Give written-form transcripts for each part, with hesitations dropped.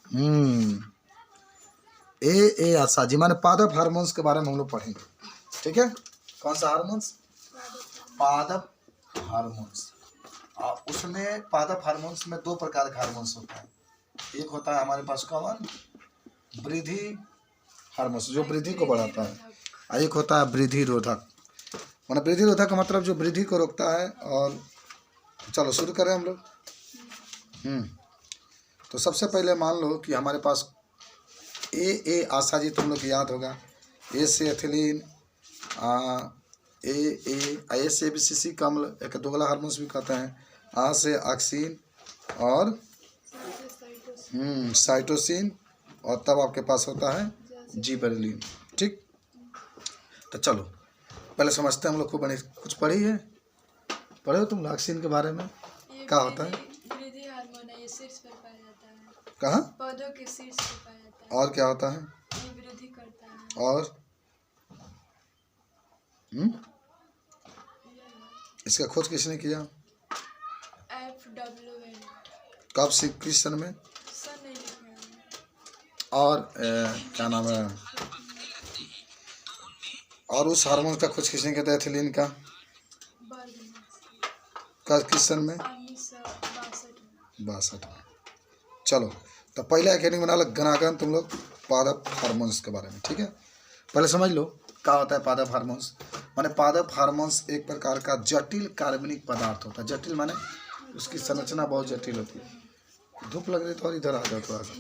हम्म ए आशा जी माने पादप हार्मोन्स के बारे में हम लोग पढ़ेंगे। ठीक है, कौन सा हार्मोन्स? पादप हार्मोन्स। और उसमें पादप हार्मोन्स में दो प्रकार के हार्मोन्स होते हैं। एक होता है हमारे पास कौन? वृद्धि हार्मोन्स, जो वृद्धि को बढ़ाता है, और एक होता है वृद्धि रोधक। माने वृद्धि रोधक का मतलब जो वृद्धि को रोकता है। और चलो शुरू करें हम लोग। तो सबसे पहले मान लो कि हमारे पास ए आशा जी, तुम लोग को याद होगा, ए से एथिलीन, ए से ABCC का अम्ल, एक दोगला हार्मोन्स भी कहते हैं। आ से ऑक्सीन और साइटोसिन, और तब आपके पास होता है जिबरेलिन। ठीक, तो चलो पहले समझते हैं हम लोग को। बने कुछ पढ़ी है, पढ़े हो तुम ऑक्सीन के बारे में? क्या होता है? वृद्धि हार्मोन है, ये शीर्ष पर पाया जाता है। कहाँ? पौधों के शीर्ष पर पाया जाता है। और क्या होता है? ये वृद्धि करता है। और इसका खोज किसने किया? FW कब से, किस सन में? सन नहीं लिखा है। और क्या नाम है? और उस हार्मोन का खोज किसने किया था, एथिलीन का? कब, किस सन में? 1962 में। चलो, तो पहला अकेडमिक बना लो गनागन तुम लोग पादप हार्मोन्स के बारे में। ठीक है, पहले समझ लो क्या होता है पादप हार्मोन्स। माने पादप हार्मोन्स एक प्रकार का जटिल कार्बनिक पदार्थ होता है। जटिल माने उसकी संरचना बहुत जटिल होती है। धूप लग रही तो और इधर आ जाओ थोड़ा सा,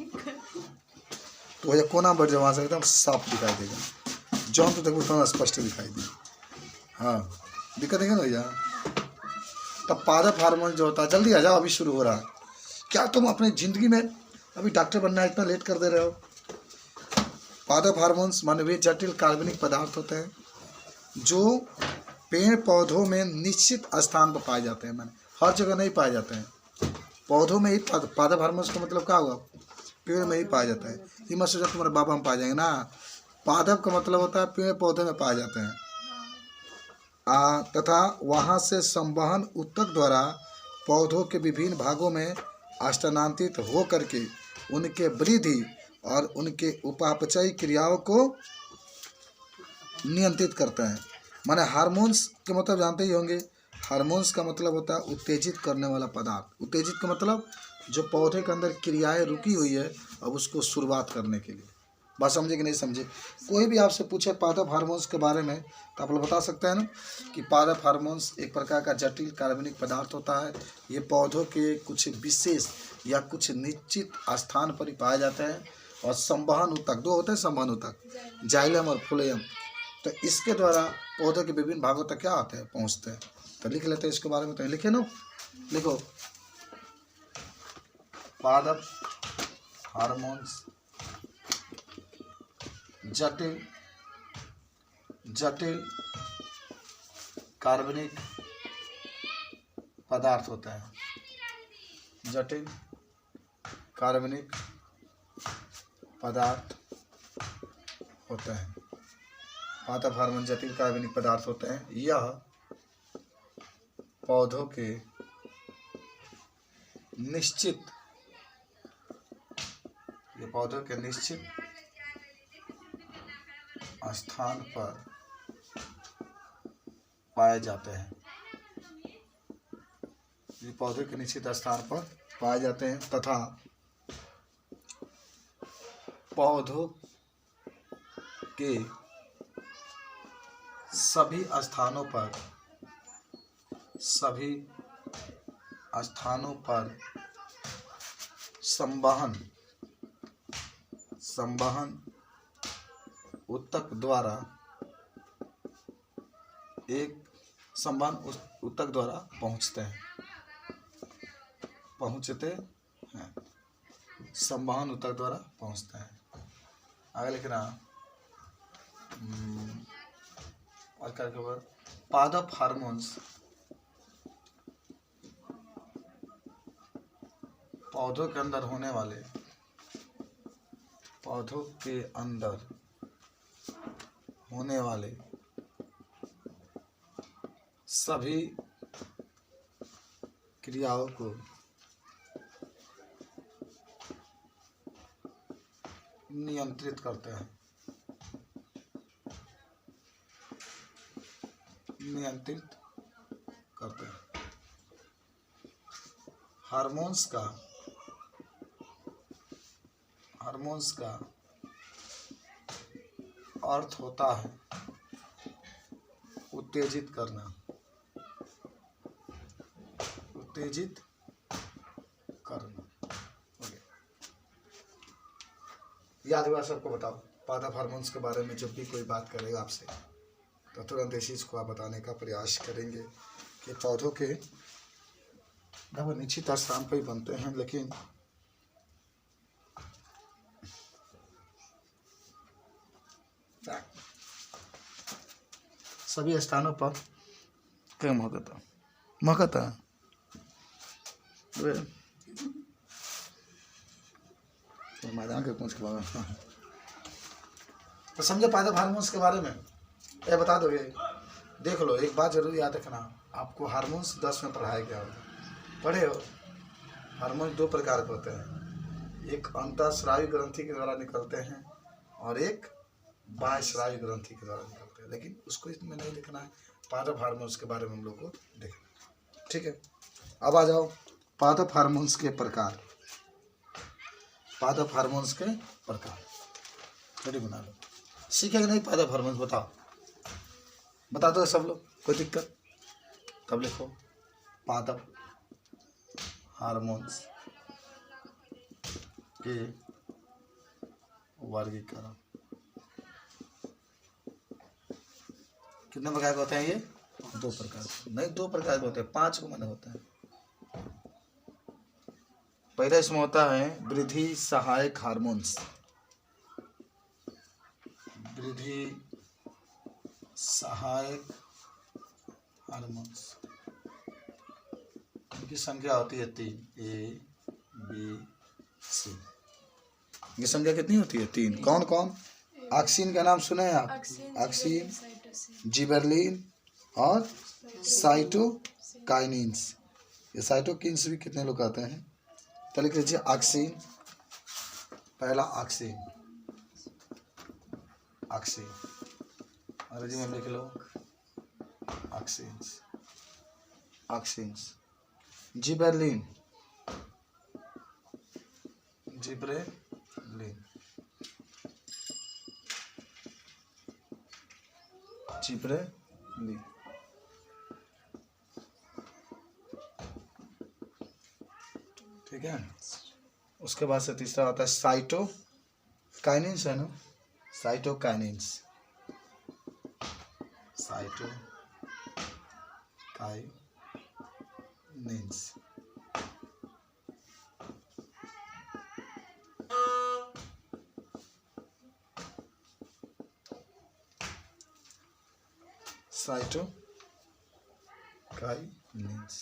तो ये कोना बढ़ जाओ, वहाँ से एकदम साफ दिखाई देगा। जौन तो देखो उतना स्पष्ट दिखाई दे। हाँ, दिक्कत है ना भैया? तब पादप हार्मोन जो होता है, जल्दी आ जाओ, अभी शुरू हो रहा है। क्या तुम अपनी ज़िंदगी में अभी डॉक्टर बनना है, इतना लेट कर दे रहे हो? पादप हार्मोन्स माने वे जटिल कार्बनिक पदार्थ होते हैं जो पेड़ पौधों में निश्चित स्थान पर पाए जाते हैं। माने हर जगह नहीं पाए जाते हैं, पौधों में ही। पादप हार्मोन्स का मतलब क्या हुआ? पेड़ में ही पाया जाता है। ये मत सोचो तुम्हारे बाबा में पाए जाएंगे ना। पादप का मतलब होता है पेड़ पौधे में पाए जाते हैं। तथा वहाँ से संवहन ऊतक द्वारा पौधों के विभिन्न भागों में स्थानांतरित हो करके उनके वृद्धि और उनके उपापचय क्रियाओं को नियंत्रित करते हैं। माने हार्मोन्स के मतलब जानते ही होंगे। हार्मोन्स का मतलब होता है उत्तेजित करने वाला पदार्थ। उत्तेजित का मतलब जो पौधे के अंदर क्रियाएं रुकी हुई है, अब उसको शुरुआत करने के लिए। बात समझे कि नहीं समझे? कोई भी आपसे पूछे पादप हार्मोन्स के बारे में तो आप लोग बता सकते हैं ना कि पादप हार्मोन्स एक प्रकार का जटिल कार्बनिक पदार्थ होता है। ये पौधों के कुछ विशेष या कुछ निश्चित स्थान पर ही पाए जाते हैं। और संवहन ऊतक, दो होते हैं संवहन ऊतक, जाइलम और फ्लोएम। तो इसके द्वारा पौधों के विभिन्न भागों तक क्या आते हैं, पहुँचते हैं। तो लिख लेते हैं इसके बारे में। तो लिखे ना, लिखो पादप हार्मोन्स जटिल कार्बनिक पदार्थ होता है। जटिल कार्बनिक पदार्थ होते हैं। पादप हार्मोन जटिल कार्बनिक पदार्थ होते हैं। यह पौधों के निश्चित स्थान पर पाए जाते हैं। ये पौधे के निश्चित स्थान पर पाए जाते हैं तथा पौधों के सभी स्थानों पर संवहन ऊतक द्वारा पहुँचते हैं। संवहन ऊतक द्वारा पहुँचते हैं। आगे लिखना और करके बाद पादप हार्मोन्स पौधों के अंदर होने वाले सभी क्रियाओं को नियंत्रित करते हैं, नियंत्रित करते हैं। हार्मोन्स का अर्थ होता है उत्तेजित करना, उत्तेजित करना। याद हुआ सबको? बताओ, पादप हार्मोन्स के बारे में जब भी कोई बात करेगा आपसे तो तुरंत इसी चीज को आप बताने का प्रयास करेंगे कि पौधों के वो निश्चित स्थान पर ही बनते हैं, लेकिन सभी स्थानों पर क्या महकता तो मैदान के पूछ के बारे में तो समझे पादप हार्मोन्स के बारे में ये बता दोगे। देख लो, एक बात जरूर याद रखना, आपको हार्मोन्स 10 में पढ़ाया गया होगा, पढ़े हो? हार्मोन 2 प्रकार के होते हैं, एक अंतःस्रावी ग्रंथि के द्वारा निकलते हैं और एक बाह्यस्रावी ग्रंथि के द्वारा निकलते हैं, लेकिन उसको इसमें नहीं लिखना है। पादप हार्मोन्स के बारे में हम लोग को देखना, ठीक है। अब आ जाओ पादप हार्मोन्स के प्रकार। पादप हार्मोन्स के प्रकार थोड़ी बना लो, सीखेंगे नहीं पादप हार्मोन्स? बताओ, बता दो सब लोग, कोई दिक्कत? तब लिखो पादप हार्मोन्स के वर्गीकरण। कितने प्रकार के होते हैं ये? 2 प्रकार नहीं, 2 प्रकार के होते हैं, 5 को माने होते हैं। पहला इसमें होता है वृद्धि सहायक हार्मोन्स, वृद्धि सहायक हार्मोन्स। इनकी संख्या होती है 3, A, B, C। ये संख्या कितनी होती है? 3। कौन कौन? ऑक्सिन का नाम सुने हैं आप? ऑक्सिन, जिबेरलिन और साइटोकाइनिन्स। ये साइटोकिन्स भी कितने लोग आते हैं? तो लिख लीजिए ऑक्सिन, पहला ऑक्सिन, ऑक्सिन अंग्रेजी में लिख लो auxins, auxins. Gibberellin, gibberellin, gibberellin. ठीक है। उसके बाद से तीसरा आता है साइटोकाइनिन्स, है ना? Cytokinins, cytokinins. साइटोकाइनिन्स।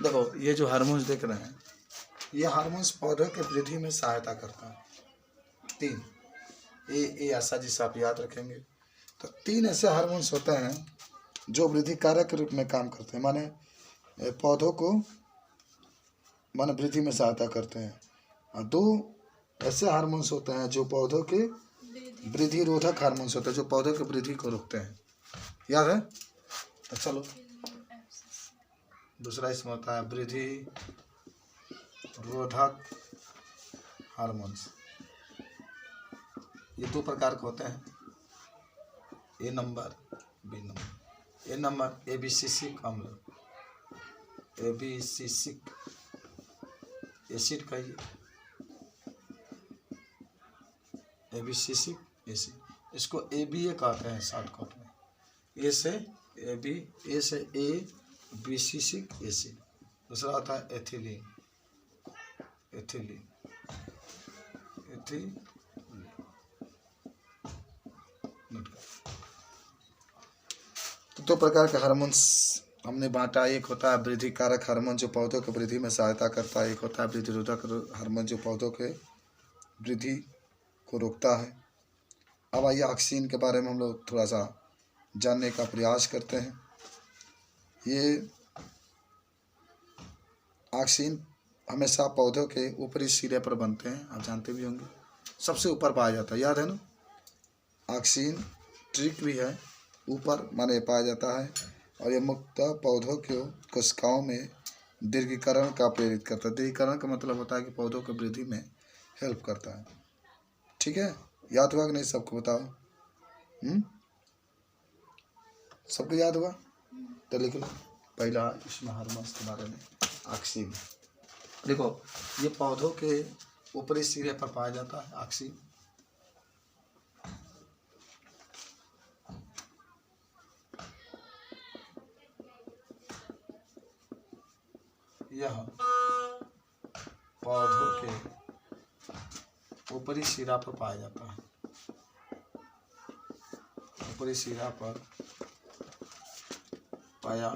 देखो, ये जो हार्मोन्स देख रहे हैं, ये हार्मोन्स पौधों के वृद्धि में सहायता करता है। 3 ए ऐसा जिसे आप याद रखेंगे। तो 3 ऐसे हार्मोन्स होते हैं जो वृद्धि कारक के रूप में काम करते हैं, माने पौधों को माने वृद्धि में सहायता करते हैं। और 2 ऐसे हार्मोन्स होते हैं जो पौधों के वृद्धि रोधक हार्मोन्स होते हैं, जो पौधों की वृद्धि को रोकते हैं। याद है? तो चलो, दूसरा इसमें होता है वृद्धि रोधक हार्मोन्स। ये 2 प्रकार के होते हैं, ए नंबर, बी नंबर। ए नंबर एबिसिसिक अम्ल, एबिसिसिक एसिड कहिए, एबिसिसिक एसिड, इसको एबीए कहते हैं शॉर्टकट में। ए से एबी, ए से एबिसिसिक एसिड। दूसरा आता है एथिलीन, एथिलीन, एथिलीन। तो 2 प्रकार के हार्मोन्स हमने बांटा। एक होता है वृद्धि कारक हार्मोन जो पौधों की वृद्धि में सहायता करता है, एक होता है वृद्धि रोधक हार्मोन जो पौधों के वृद्धि को रोकता है। अब आइए ऑक्सीन के बारे में हम लोग थोड़ा सा जानने का प्रयास करते हैं। ये ऑक्सीन हमेशा पौधों के ऊपरी सिरे पर बनते हैं, आप जानते भी होंगे, सबसे ऊपर पाया जाता है, याद है ना। ऑक्सीन ट्रिक भी है, ऊपर माने पाया जाता है। और ये मुख्यतः पौधों के कोशिकाओं में दीर्घीकरण का प्रेरित करता है। दीर्घीकरण का मतलब होता है कि पौधों की वृद्धि में हेल्प करता है। ठीक है, याद हुआ कि नहीं सबको, बताओ। सबको याद हुआ? तो लिख लो पहला इसमें हार्मोन्स के बारे में, ऑक्सीन। देखो ये पौधों के ऊपरी सिरे पर पाया जाता है ऑक्सीन। यह पौधों के ऊपरी सिरा पर पाया जाता है, ऊपरी सिरा पर पाया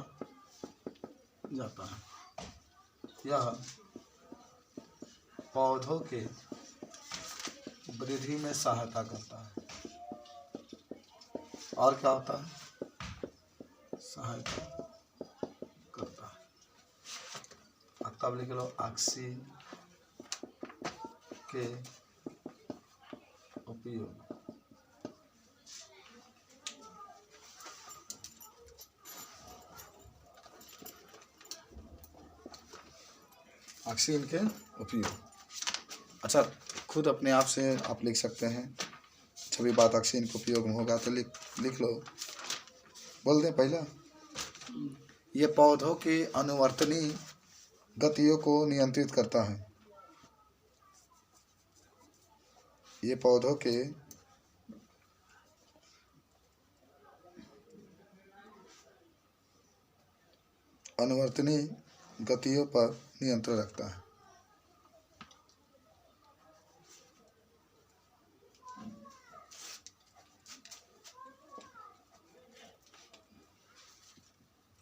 जाता है। यह पौधों के वृद्धि में सहायता करता है। और क्या होता है? सहायता करता है। तब लिख लो ऑक्सीन के उपयोग ऑक्सीन के उपयोग। अच्छा, खुद अपने आप से आप लिख सकते हैं, जब भी बात ऑक्सीन के उपयोग में होगा तो लिख लो, बोल दें पहला। ये पौधों के अनुवर्तनीय गतियों को नियंत्रित करता है। ये पौधों के अनुवर्तनीय गतियों पर नियंत्रण रखता है।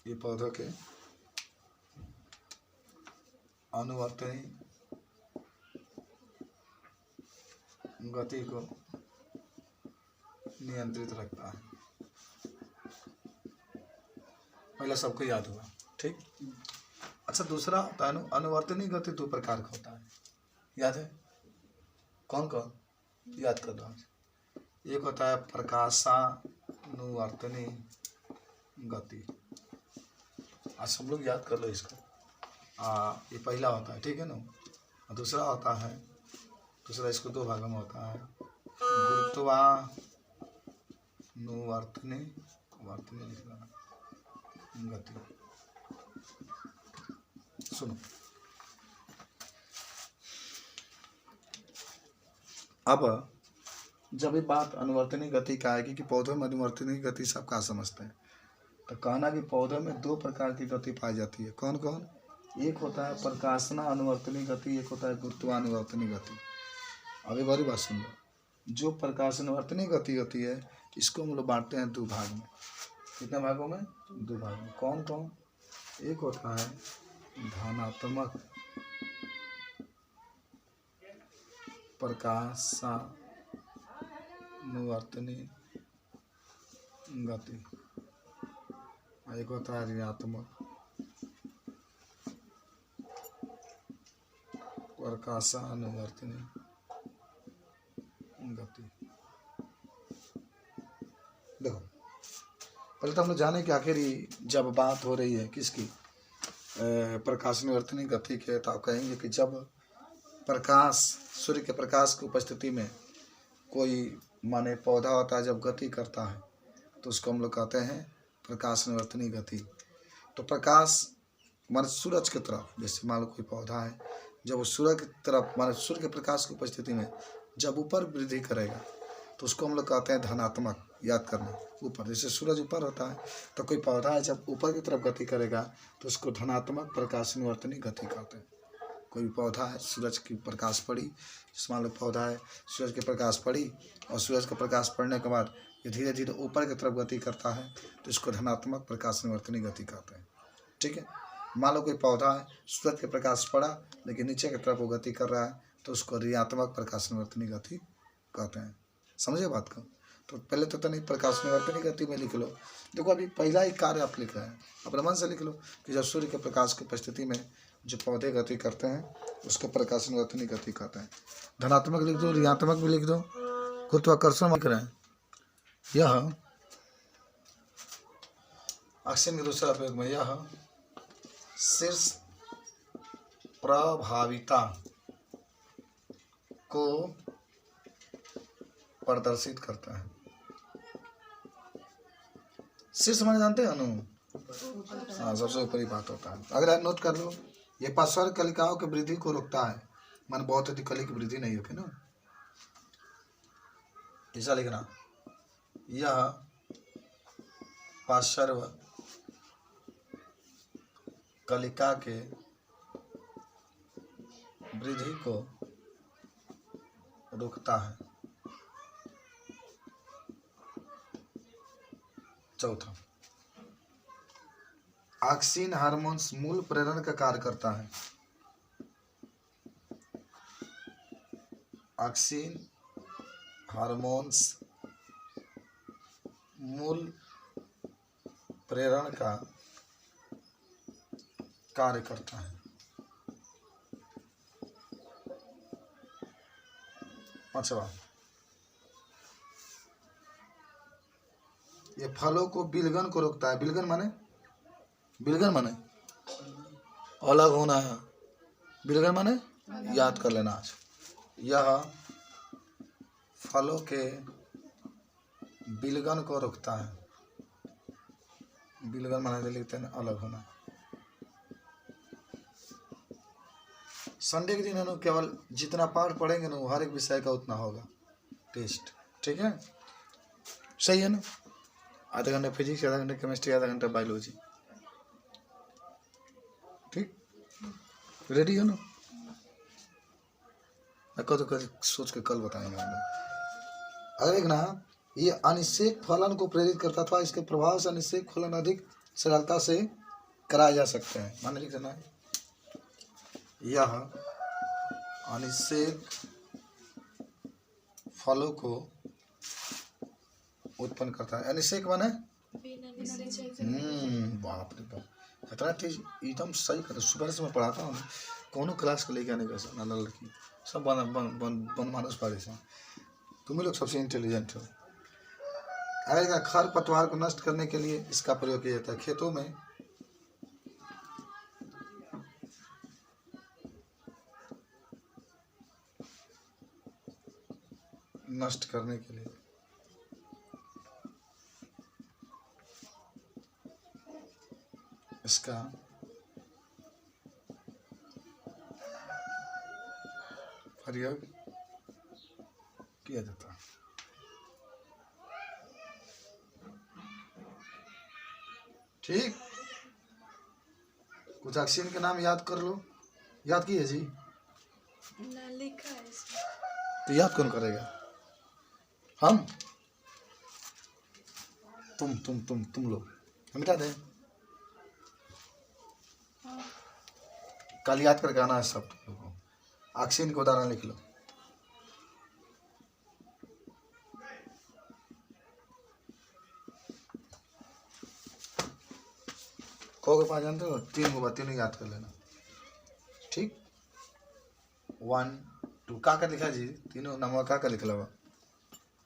ये पौधों के अनुवर्तनीय गति को नियंत्रित रखता है। पहला सबको याद हुआ, ठीक। अच्छा, दूसरा होता है अनुवर्तनीय गति, दो प्रकार का होता है, याद है? कौन कौन? याद कर दो। एक होता है प्रकाशानुवर्तनीय गति, आज सब लोग याद कर लो इसको। ये पहला होता है, ठीक है ना। और दूसरा होता है, दूसरा इसको दो भागों में होता है, गुरुत्वानुवर्तनीय गति। सुनो, अब जब ये बात अनुवर्तनीय गति का आएगी कि पौधों में अनुवर्तनीय गति सब कहाँ समझते हैं, तो कहना कि पौधों में दो प्रकार की गति पाई जाती है। कौन कौन? एक होता है प्रकाशना अनुवर्तनीय गति, एक होता है गुरुत्वानुवर्तनीय गति। अभी बारी बात सुन लो, जो प्रकाशानुवर्तनीय गति होती है इसको हम लोग बांटते हैं दो भाग में। कितने भागों में? दो भाग में। कौन कौन? एक होता है धनात्मक प्रकाशानुवर्तनीय गति, एक होता है ऋणात्मक प्रकाशानुवर्तनीय गति। देखो, पहले तो हम लोग जाने कि आखिर जब बात हो रही है किसकी, प्रकाशानुवर्तनीय गति के, तो आप कहेंगे कि जब प्रकाश, सूर्य के प्रकाश की उपस्थिति में कोई माने पौधा होता है, जब गति करता है तो उसको हम लोग कहते हैं प्रकाशानुवर्तनीय गति। तो प्रकाश माने सूरज की तरफ, जैसे मान लो कोई पौधा है, जब वो सूर्य की तरफ माने सूर्य के प्रकाश की उपस्थिति में जब ऊपर वृद्धि करेगा तो उसको हम लोग कहते हैं धनात्मक। याद करना, ऊपर, जैसे सूरज ऊपर होता है तो कोई पौधा है जब ऊपर की तरफ गति करेगा तो उसको धनात्मक प्रकाशानुवर्तनीय गति कहते हैं। कोई पौधा है, सूरज की प्रकाश पड़ी, जिस मान लो पौधा है, सूरज की प्रकाश पड़ी और सूरज का प्रकाश पड़ने के बाद ये धीरे धीरे ऊपर की तरफ गति करता है तो इसको धनात्मक प्रकाशानुवर्तनीय गति कहते हैं। ठीक है, मान लो कोई पौधा है, सूरज के प्रकाश पड़ा लेकिन नीचे की तरफ वो गति कर रहा है तो उसको ऋणात्मक प्रकाशानुवर्तनीय गति कहते हैं। समझे बात को? तो पहले तो नहीं, प्रकाशानुवर्तनीय गति में लिख लो। देखो, अभी पहला ही कार्य आप लिख रहे हैं, अपने मन से लिख लो कि जब सूर्य के प्रकाश की उपस्थिति में जो पौधे गति करते हैं उसको प्रकाशन वर्तनी गति कहते हैं। धनात्मक लिख दो, ऋणात्मक भी लिख दो। गुरुत्वाकर्षण लिख रहे हैं। यह ऑक्सीजन के दूसरा प्रयोग में यह शीर्ष प्रभाविता को प्रदर्शित करता है। शीर्ष माने जानते हैं अनु? हाँ, सबसे ऊपरी बात होता है। अगर नोट कर लो, ये पार्श्व कलिकाओं की वृद्धि को रोकता है। मान बहुत अधिक कली की वृद्धि नहीं होगी ना, ऐसा लिखना। यह पार्श्व कलिका के वृद्धि को रोकता है। चौथा, ऑक्सीन हार्मोन्स मूल प्रेरण का कार्य करता है। ऑक्सीन हार्मोन्स मूल प्रेरण का कार्य करता है। पांचवा, ये फलों को विलगन को रोकता है। विलगन माने अलग होना है। विलगन माने याद कर लेना आज। यह फलों के विलगन को रोकता है। विलगन माने लिखते हैं अलग होना। संडे के दिन हम केवल जितना पाठ पढ़ेंगे ना, हर एक विषय का उतना होगा टेस्ट। ठीक है, सही है ना? आधा घंटा फिजिक्स, आधा घंटा केमिस्ट्री, आधा घंटा बायोलॉजी। ठीक, रेडी हो ना? तो सोच के कल बताएंगे हम लोग। अगर एक ना, ये अनिषेक फलन को प्रेरित करता था। इसके प्रभाव से अनिषेक फलन अधिक सरलता से कराए जा सकते हैं। मान लिख देना है, यह अनिषेक फलों को उत्पन्न करता है। अनिषेक माने बाप रे बाप, इतना तेज एकदम सही करता। सुबह से मैं पढ़ाता हूँ, कोनो क्लास को लेके आने का नाला लड़की सब बन मानुस पारे से। तुम ही लोग सबसे इंटेलिजेंट हो। अगर खर पतवार को नष्ट करने के लिए इसका प्रयोग किया जाता है। खेतों में नष्ट करने के लिए इसका प्रयोग किया जाता है। ठीक, कुछ ऑक्सीजन के नाम याद कर लो। याद किए जी? ना लिखा है इसमें। तो याद कौन करेगा? हम? तुम लोग मिटा दें। कल याद करके आना है सब तुम लोगों को। ऑक्सीजन का उदाहरण लिख लो। को के पास जानते हो? 3 को बात, तीनों याद कर लेना। ठीक, 1 2 का लिखा जी? तीनों नाम का लिखला बा?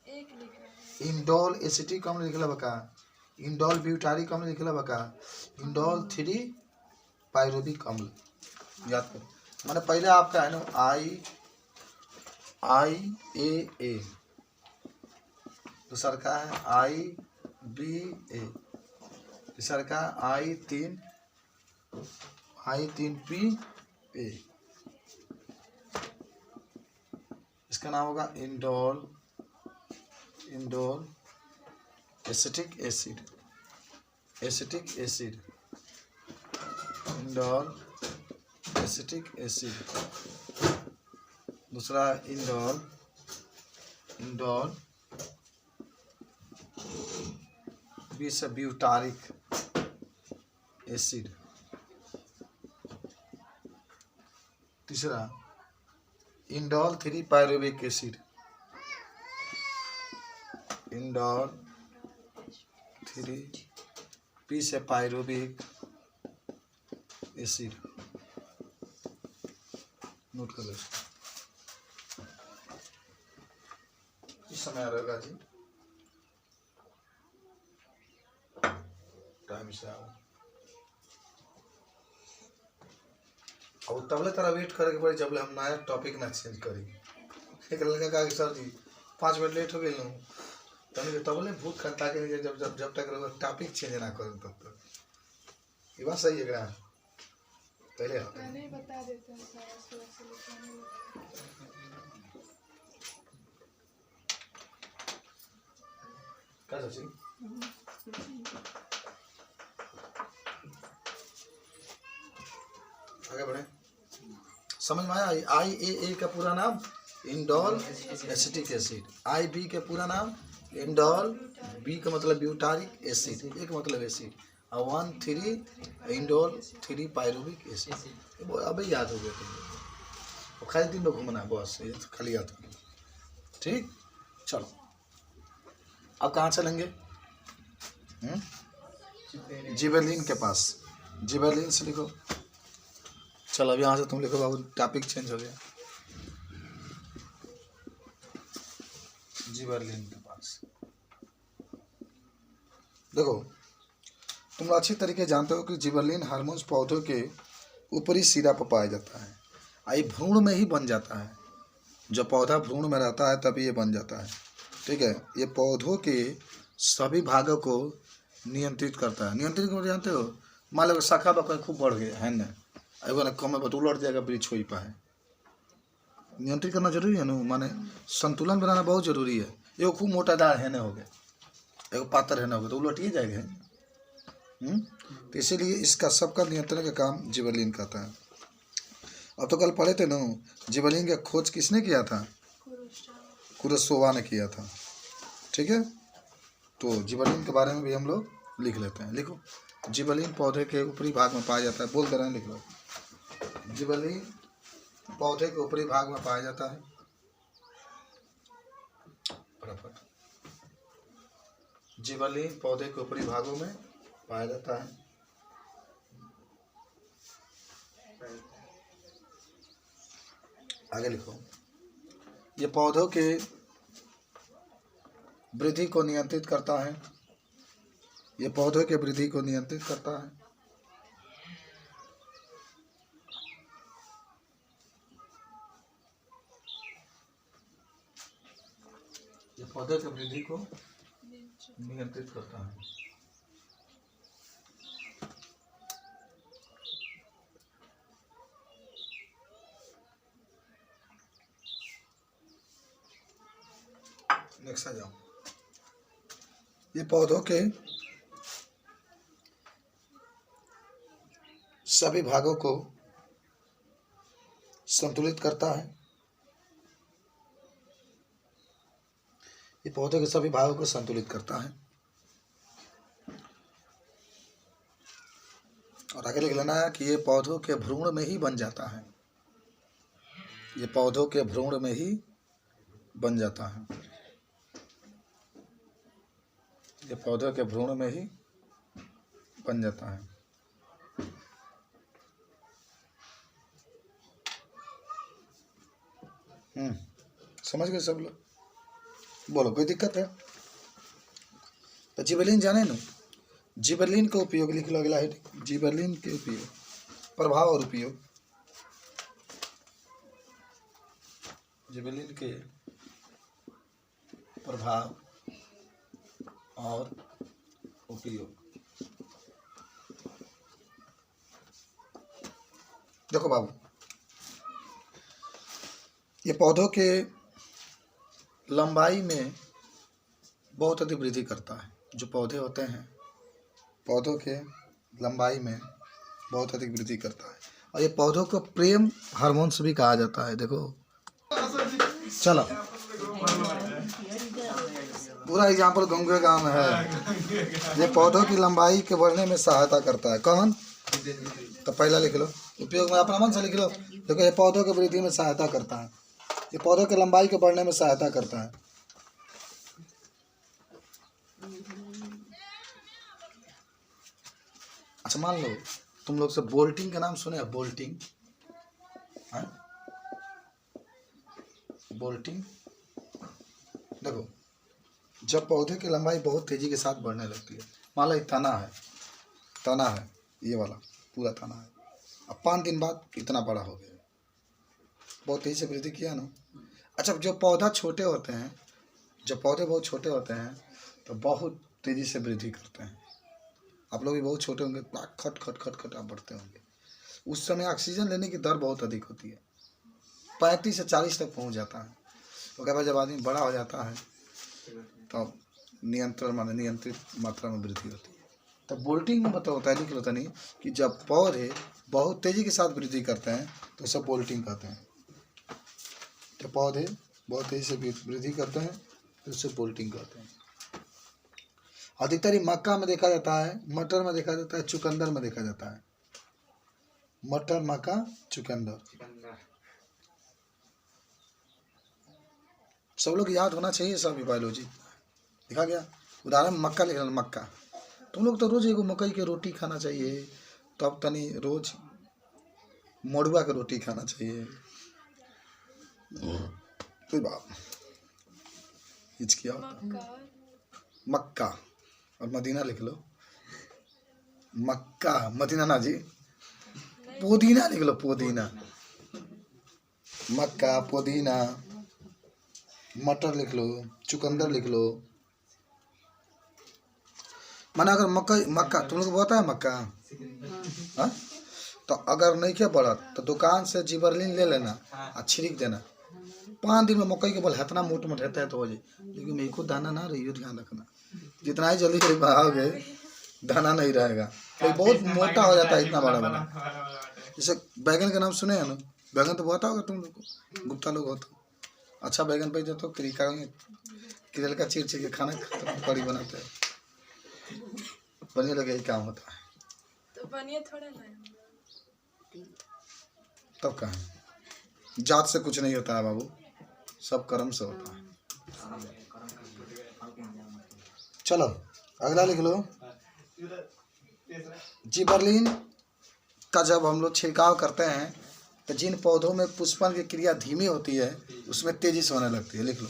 एक लिखा है। इंडोल एसिटिक अम्ल लिखला बा का? इंडोल ब्यूटारिक अम्ल लिखला बा का? इंडोल 3 पायरुविक अम्ल। याद करो। मैंने पहले आपका है ना IAA, दूसरा का है IBA, तीसरा का I3PA। इसका नाम होगा indole acetic acid. Indole acetic acid. दूसरा इंडोल ब्यूटारिक एसिड। तीसरा indole 3 pyruvic acid. Indole 3 pyruvic acid. Note कर लो इसको। इस समय आ रहेगा जी, टाइम से आओ। और तबले तरह वेट करे के पड़ी जब हम नया टॉपिक ना चेंज करी। एक लड़का कहा कि सर जी 5 मिनट लेट हो गई हूँ, तबले भूत खता के जब जब जब तक टॉपिक चेंज ना करूँ तब तक। ये बात सही है क्या? पहले पहले बता देते हैं सारा सुबह से लिखवाने लगते क्या सोची आगे बढ़े। समझ में आया? IAA का पूरा नाम इंडोल एसिटिक एसिड, IB के पूरा नाम इंडोल, B का मतलब ब्यूटारिक एसिड, A का मतलब एसिड, और 1,3 इंडोल 3 पायरुविक एसिड। अबे याद हो गया तुम, खाली दिन में घूमना बस, ये तो खाली याद हो। ठीक, चलो अब कहाँ चलेंगे? जिबेलिन के पास। जिबेलिन से लिखो। चलो अब यहाँ से तुम लिखो बाबू, टॉपिक चेंज हो गया। जिबेलिन के पास देखो, तुम अच्छी तरीके जानते हो कि जिबेलिन हार्मोन्स पौधों के ऊपरी सिरा पर पाया जाता है। आई भ्रूण में ही बन जाता है। जब पौधा भ्रूण में रहता है तभी ये बन जाता है। ठीक है, ये पौधों के सभी भागों को नियंत्रित करता है। नियंत्रित को जानते हो? मान लो शाखा बकरा खूब बढ़ गया है ना, एगो ना कम में उलट जाएगा, वृक्ष हो ही पाए। नियंत्रित करना जरूरी है ना, माने संतुलन बनाना बहुत जरूरी है। एगो खूब मोटा दार है ना हो गया, एगो पातर है ना हो गया, तो उलट ही जाएगा। तो इसीलिए इसका सबका नियंत्रण का काम जिबेलिन करता है। अब तो कल पढ़े थे ना, जिबेलिन का खोज किसने किया था? कुरोसावा ने किया था। ठीक है, तो जिबेलिन के बारे में भी हम लोग लिख लेते हैं। लिखो, जिबेलिन पौधे के ऊपरी भाग में पाया जाता है। बोल दे रहे हैं, लिख लो। जिबेलिन पौधे के ऊपरी भाग में पाया जाता है। फटाफट। जिबेलिन पौधे के ऊपरी भागों में पाया जाता है। आगे लिखो, ये पौधों के वृद्धि को नियंत्रित करता है। ये पौधों के वृद्धि को नियंत्रित करता है। ये पौधे के वृद्धि को नियंत्रित करता है। नेक्स्ट आ जाओ। ये पौधों के सभी भागों को संतुलित करता है। ये पौधे के सभी भागों को संतुलित करता है। और आगे लिख लेना है कि ये पौधों के भ्रूण में ही बन जाता है। ये पौधों के भ्रूण में ही बन जाता है। ये पौधों के भ्रूण में ही बन जाता है। समझ गए सब लोग? बोलो, कोई दिक्कत है? तो जिबेलिन जाने ना, जिबेलिन का उपयोग लिख लो। अगला है जिबेलिन के उपयोग, प्रभाव और उपयोग। जिबेलिन के प्रभाव और उपयोग। देखो बाबू, ये पौधों के लंबाई में बहुत अधिक वृद्धि करता है। जो पौधे होते हैं, पौधों के लंबाई में बहुत अधिक वृद्धि करता है। और ये पौधों को प्रेम हार्मोन्स भी कहा जाता है। देखो, चलो पूरा एग्जाम्पल गंगे गाँव में है। ये पौधों की लंबाई के बढ़ने में सहायता करता है। कौन? तो पहला लिख लो, उपयोग में अपना मन से लिख लो। देखो, ये पौधों की वृद्धि में सहायता करता है। ये पौधों की लंबाई के बढ़ने में सहायता करता है। अच्छा, मान लो तुम लोग से बोल्टिंग का नाम सुने हैं? Bolting, bolting. देखो, जब पौधे की लंबाई बहुत तेजी के साथ बढ़ने लगती है, मान लो तना है ये वाला पूरा तना है, अब 5 दिन बाद इतना बड़ा हो गया, बहुत तेजी से वृद्धि किया ना। अच्छा, जब पौधे बहुत छोटे होते हैं तो बहुत तेजी से वृद्धि करते हैं। आप लोग भी बहुत छोटे होंगे, खट खट खट खट आप बढ़ते होंगे। उस समय ऑक्सीजन लेने की दर बहुत अधिक होती है, 35 से 40 तक पहुंच जाता है। तो क्या जब आदमी बड़ा हो जाता है तो नियंत्रित मात्रा में वृद्धि होती है। तो बोल्टिंग में मतलब होता है, लिख लो तो नहीं, कि जब पौधे बहुत तेजी के साथ वृद्धि करते हैं तो सब बोल्टिंग कहते हैं। तो पौधे बहुत तेजी से वृद्धि करते हैं तो उसे बोल्टिंग कहते हैं। अधिकतर ही मक्का में देखा जाता है, मटर में देखा जाता है, चुकंदर में देखा जाता है। मटर, मक्का, चुकंदर, सब लोग याद होना चाहिए, सब बायोलॉजी लिखा गया। उदाहरण मक्का लिखा, मक्का तुम लोग तो रोज एगो मकई के रोटी खाना चाहिए, तब तनी रोज मड़ुआ के रोटी खाना चाहिए। कोई बात हिचकिया होता है। मक्का और मदीना लिख लो, मक्का मदीना ना जी, पुदीना लिख लो, पुदीना, मक्का, पुदीना, मटर लिख लो, चुकंदर लिख लो। माना अगर मक्का तुम लोग को पता है मक्का, हाँ? तो अगर नहीं क्या बढ़त तो दुकान से जिबरलिन ले लेना और छिड़क देना, 5 दिन में मकई के बल इतना मोट मोट रहता है तो हो जाए। लेकिन मेरे को दाना ना रही, ध्यान रखना, जितना ही जल्दी जल्दी बढ़ाओगे दाना नहीं रहेगा, तो बहुत मोटा हो जाता है, इतना बड़ा बड़ा। जैसे बैगन का नाम सुने हैं ना, बैगन तो बहुत होगा तुम लोग को, गुप्ता लोग हो तो अच्छा बैगन पे जो तो तरीका किरल का चीर के खाना कड़ी बनाते हैं, बढ़िया लगे, यही काम होता है। तो बनिए थोड़ा ना, तब कहें जात से कुछ नहीं होता है बाबू, सब कर्म से होता है। चलो अगला लिख लो, जिबरलिन का जब हम लोग छिड़काव करते हैं तो जिन पौधों में पुष्पन की क्रिया धीमी होती है उसमें तेजी से होने लगती है, लिख लो।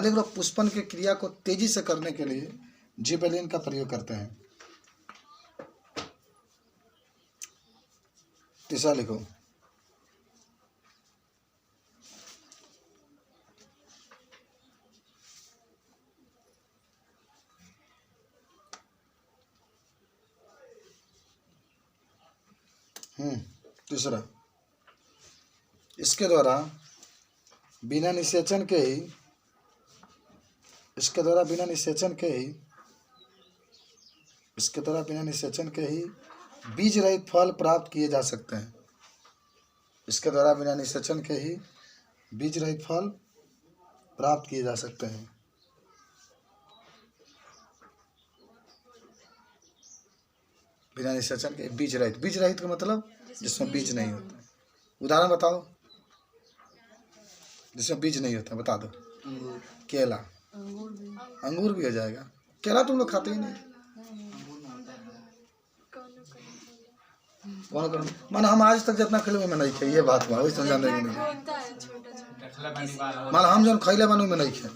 लिख लो, पुष्पन की क्रिया को तेजी से करने के लिए जिबरलिन का प्रयोग करते हैं। तीसरा लिखो, तीसरा, इसके द्वारा बिना निषेचन के ही बीज रहित फल प्राप्त किए जा सकते हैं। इसके द्वारा बिना निषेचन के ही बीज रहित फल प्राप्त किए जा सकते हैं। बिना निषेचन के बीज रहित का मतलब जिसमें बीज नहीं होता। उदाहरण बताओ जिसमें बीज नहीं होता, बता दो। केला, अंगूर भी हो जाएगा। केला तुम लोग खाते ही नहीं, कौन मान हम आज तक जितना खेले में नहीं खे, ये बात वही समझाने की नहीं। मान हम जब खैले बानू में नहीं खे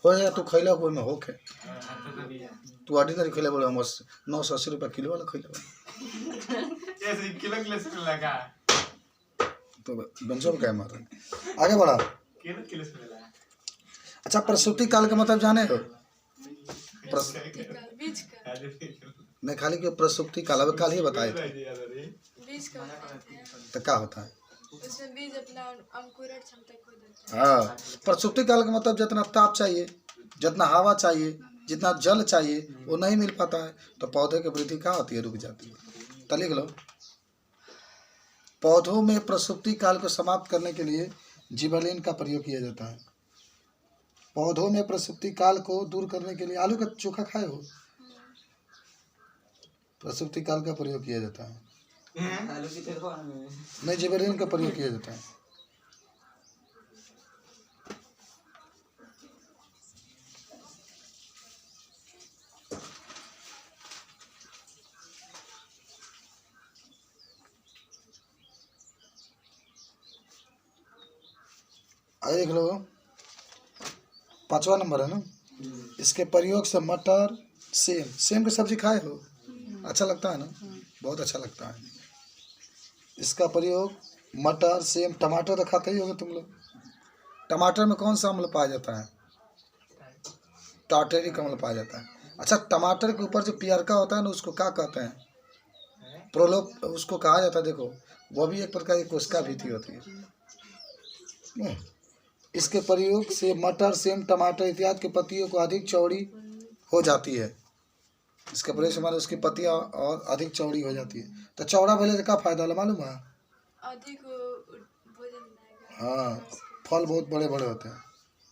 हो जाए, तू खैला कोई में हो खे, तू ऑर्डिनरी खैले बोले हम 980 रुपये किलो वाला खैले तो बंजो क्या मार आगे बढ़ा। अच्छा, प्रसूति काल का मतलब जाने हो? नहीं, खाली क्यों प्रसूति काल, अब कल ही बताए थे। तो क्या होता है उसमें बीज अपना अंकुरण क्षमता खो देता है। हाँ, प्रसूति काल का मतलब जितना ताप चाहिए, जितना हवा चाहिए, जितना जल चाहिए वो नहीं मिल पाता है, तो पौधे की वृद्धि क्या होती है, रुक जाती है। तो लिख लो, पौधों में प्रसूति काल को समाप्त करने के लिए जिबरलिन का प्रयोग किया जाता है। पौधों में प्रसूति काल को दूर करने के लिए, आलू का चोखा खाए हो, प्रसूति काल का प्रयोग किया जाता है। नहीं, जिबरलिन का प्रयोग किया जाता है। आगे देख लो, 5वां नंबर है ना। इसके प्रयोग से मटर, सेम, सेम की सब्जी खाए हो, अच्छा लगता है ना, बहुत अच्छा लगता है। इसका प्रयोग मटर, सेम, टमाटर तो खाते ही होगे तुम लोग। टमाटर में कौन सा अम्ल पाया जाता है? टार्टेरिक अम्ल पाया जाता है। अच्छा, टमाटर के ऊपर जो पियरका होता है ना, उसको क्या कहते हैं? प्रोलोप उसको कहा जाता है। देखो, वो भी एक प्रकार की कोशिका भीति होती है। इसके प्रयोग से मटर, सेम, टमाटर इत्यादि की पत्तियों को अधिक चौड़ी हो जाती है। इसके प्रयोग से हमारे उसकी पत्तियाँ और अधिक चौड़ी हो जाती है। तो चौड़ा भले से क्या फायदा है मालूम है? अधिक भोजन बनाएगा। हाँ, फल बहुत बड़े बड़े होते हैं।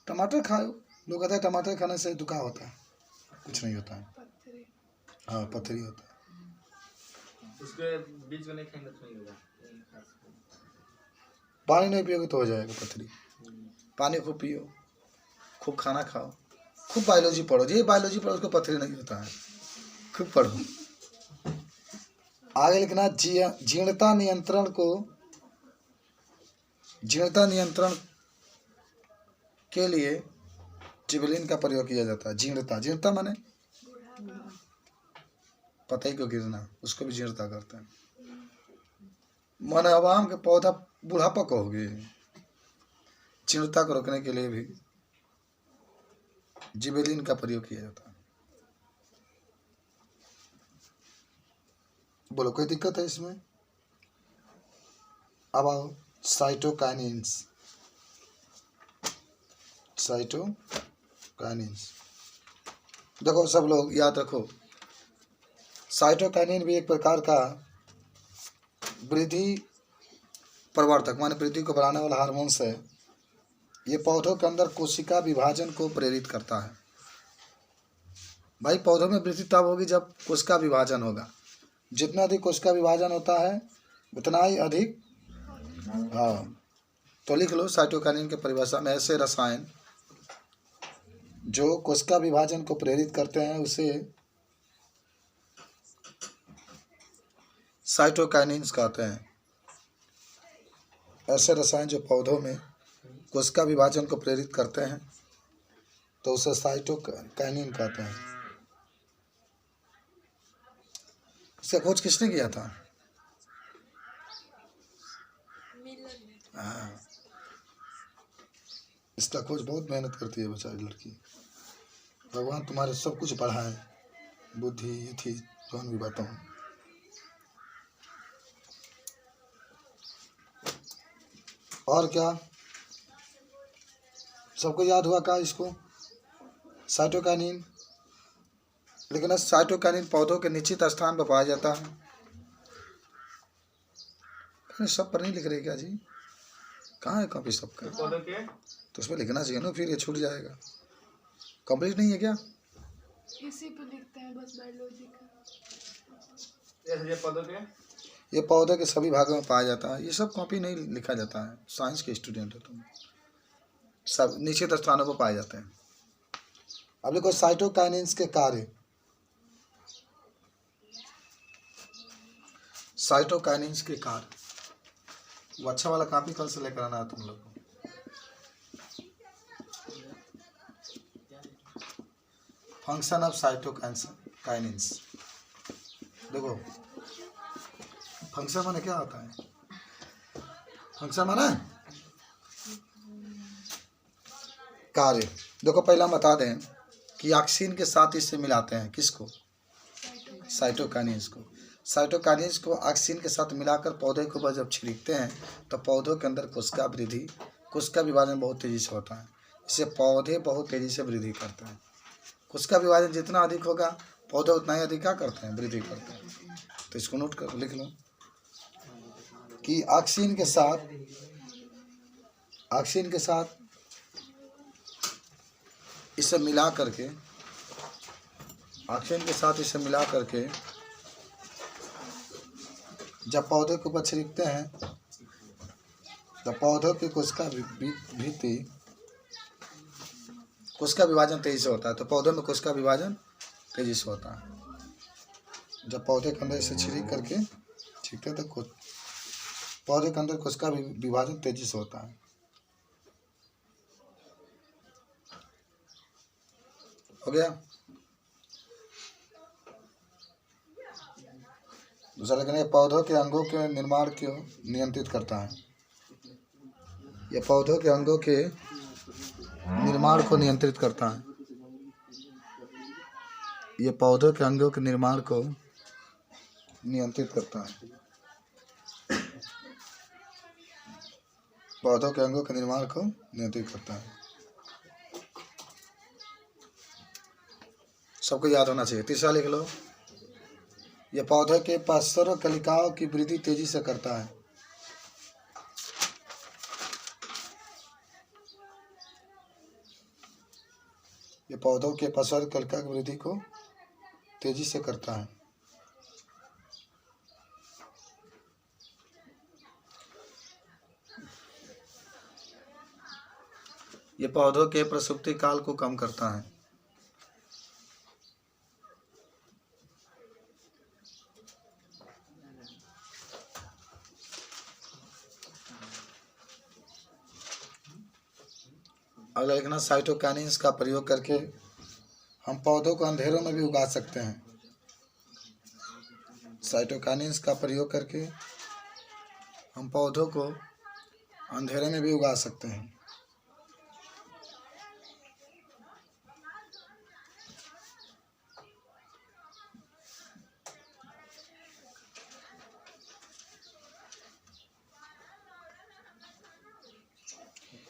टमाटर खाओ, लोग कहते हैं टमाटर खाने से दुखा होता है, कुछ नहीं होता है। पत्थरी। हाँ, पथरी होता है। उसके बीज को नहीं खाएंगे तो नहीं होगा। पानी नहीं पियोगे तो हो जाएगा पथरी। पानी खूब पियो, खूब खाना खाओ, खूब बायोलॉजी पढ़ो। ये बायोलॉजी पढ़ो, उसको पथरी नहीं होता है, खूब पढ़ो। आगे लिखना, जीर्णता नियंत्रण को, जीर्णता नियंत्रण के लिए जिबलिन का प्रयोग किया जाता है। जीर्णता, जीर्णता माने पतई को गिरना, उसको भी जीर्णता करते हैं। माने अब आम के पौधा बुढ़ापा कहोगे, जीर्णता को रोकने के लिए भी जिबेलिन का प्रयोग किया जाता है। बोलो, कोई दिक्कत है इसमें? अब आओ, साइटोकाइनिन्स। साइटोकाइनिन्स देखो सब लोग याद रखो, साइटोकाइनिन भी एक प्रकार का वृद्धि प्रवर्धक माने वृद्धि को बढ़ाने वाला हार्मोन्स है। ये पौधों के अंदर कोशिका विभाजन को प्रेरित करता है। भाई, पौधों में वृद्धि तब होगी जब कोशिका विभाजन होगा। जितना अधिक कोशिका विभाजन होता है उतना ही अधिक। हाँ, तो लिख लो, साइटोकाइनिन के परिभाषा में ऐसे रसायन जो कोशिका विभाजन को प्रेरित करते हैं उसे साइटोकाइनिन्स कहते हैं। ऐसे रसायन जो पौधों में कोशिका विभाजन को प्रेरित करते हैं तो उसे साइटोकाइनिन कहते हैं। इसका खोज किसने किया था? मिलन ने। हाँ, इसका खोज बहुत मेहनत करती है बेचारी लड़की। भगवान तुम्हारे सब कुछ बढ़ाए, बुद्धि, ये थी जो भी बताऊँ। और क्या सबको याद हुआ का इसको? साइटोकाइनिन। लेकिन साइटोकाइनिन पौधों के निश्चित स्थान पर पाया जाता है। अरे सब पर नहीं लिख रहे क्या जी? कहाँ है कॉपी सबका? पौधों के तो उसमें लिखना चाहिए ना, फिर ये छूट जाएगा। कंप्लीट नहीं है क्या? इसी पे लिखते हैं बस बायोलॉजी का। ये पौधों के ये पौधे के सभी भागों में पाया जाता है। ये सब कॉपी नहीं लिखा जाता है, साइंस के स्टूडेंट हो तुम। सब निश्चित स्थानों पर पाए जाते हैं। अब देखो, साइटोकाइनिन्स के कार्य। साइटोकाइनिन्स के कार्य, वो अच्छा वाला कॉपी कल से लेकर आना है तुम लोग को। Function of cytokinins. देखो, फंक्शन माने क्या होता है? फंक्शन माने कार्य। देखो, पहला हम बता दें कि ऑक्सीन के साथ इसे मिलाते हैं। किसको? साइटोकाइनिन्स को। साइटोकाइनिन्स को ऑक्सीन के साथ मिलाकर पौधे के ऊपर जब छिड़कते हैं तो पौधों के अंदर कोशिका वृद्धि, कोशिका विभाजन बहुत तेजी से होता है। इससे पौधे बहुत तेजी से वृद्धि करते हैं। कोशिका विभाजन जितना अधिक होगा पौधे उतना ही अधिक क्या करते हैं? वृद्धि करते हैं। तो इसको नोट कर लिख लो कि ऑक्सीन के साथ इसे मिला करके, ऑक्सीजन के साथ इसे मिला करके जब पौधे के ऊपर छिड़कते हैं तो पौधों की कोशिका भित्ति, कोशिका विभाजन तेजी से होता है। तो पौधों में कोशिका विभाजन तेजी से होता है। जब पौधे के अंदर इसे छिड़क करके छिड़कते हैं तो पौधे के अंदर कोशिका विभाजन तेजी से होता है। हो गया। दूसरा लेकिन ये पौधों के अंगों के निर्माण को नियंत्रित करता है। ये पौधों के अंगों के निर्माण को नियंत्रित करता है। ये पौधों के अंगों के निर्माण को नियंत्रित करता है। पौधों के अंगों के निर्माण को नियंत्रित करता है। सबको याद होना चाहिए। तीसरा लिख लो, यह पौधे के पार्श्व कलिकाओं की वृद्धि तेजी से करता है। ये पौधों के पार्श्व कलिका की वृद्धि को तेजी से करता है। ये पौधों के प्रसुप्ति काल को कम करता है। अगला लिखना, साइटोकाइनेंस का प्रयोग करके हम पौधों को अंधेरों में भी उगा सकते हैं। साइटोकाइनेंस का प्रयोग करके हम पौधों को अंधेरे में भी उगा सकते हैं।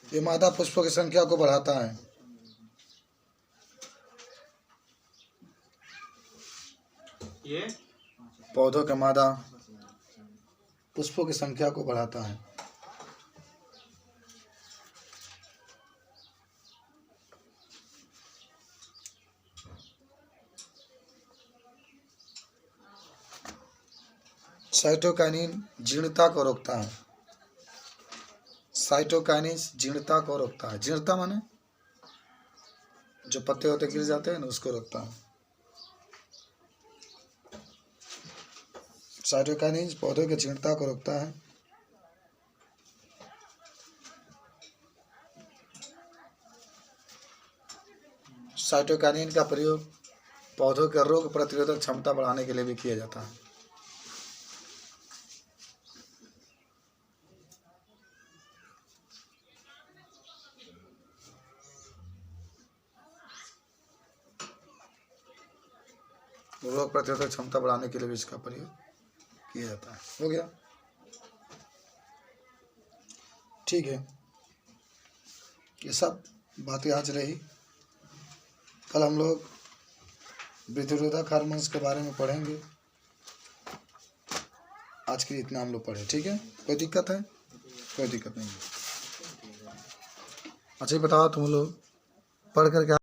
ये मादा पुष्पों की संख्या को बढ़ाता है। ये पौधों के मादा पुष्पों की संख्या को बढ़ाता है। साइटोकाइनिन जीर्णता को रोकता है। साइटोकाइनिन जीर्णता को रोकता है। जीर्णता माने जो पत्ते होते गिर जाते हैं ना, उसको रोकता है। साइटोकाइनिन पौधों की जीर्णता को रोकता है। साइटोकाइनिन का प्रयोग पौधों के रोग प्रतिरोधक क्षमता बढ़ाने के लिए भी किया जाता है। रोग प्रतिरोधक क्षमता बढ़ाने के लिए भी इसका प्रयोग किया जाता है। हो गया, ठीक है। ये सब बातें आज रही। कल हम लोग वृद्धिरोधक हार्मोन्स के बारे में पढ़ेंगे। आज के लिए इतना हम लोग पढ़े, ठीक है। कोई दिक्कत है? कोई दिक्कत नहीं है। अच्छा, ये बताओ तुम लोग पढ़ करके